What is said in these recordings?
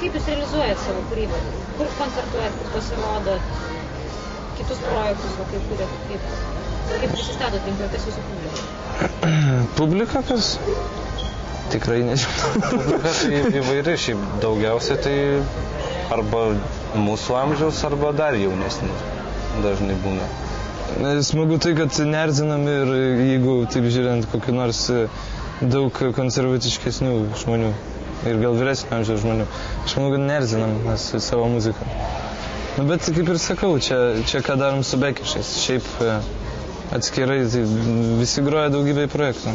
kaip jūs realizuojat savo kūrybą? Kur koncertuojat, kur pasirodot, kitus projektus, kaip kuriat, kaip prisistatot link, kas jūsų publika? Publika kas? Tikrai nežinau. Publika tai įvairi, šiaip daugiausia tai arba mūsų amžiaus, arba dar jaunesni dažnai būna. Smagu tai, kad neerzinam ir jeigu, taip žiūrint, kokį nors daug konservatiškesnių žmonių ir gal vyresnio amžiaus žmonių. Aš manau, kad neerzinam mes savo muziką. Bet kaip ir sakau, čia ką darom su Bekišais. Šiaip atskirai tai visi groja daugybėj projektų.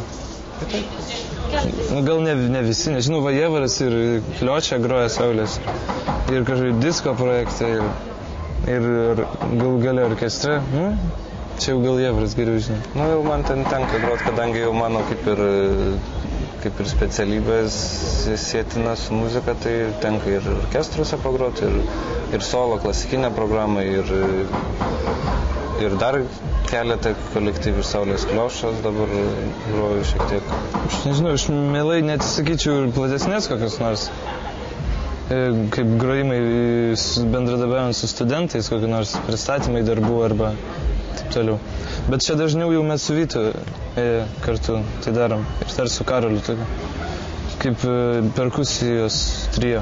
Gal ne visi, nežinau, Vajevaras ir Kliočia groja Saulės. Ir kažkaip disko projektai ir gal galia orkestre. Čia jau gal Jevaras geriau žinai. Jau man ten tenka grot, kadangi jau mano kaip ir specialybės sėtina su muzika, tai tenka ir orkestruose pagrot, ir solo klasikinę programą, ir dar keletą kolektyvių Saulės Kliošas dabar groju šiek tiek. Aš nežinau, aš mielai neatsisakyčiau ir platesnės kokios nors, kaip grojimai bendradarbiaujant su studentais, kokie nors pristatymai darbų arba taip toliau. Bet čia dažniau jau mes su Vytu kartu tai darom ir dar su Karoliu, kaip perkusijos trio.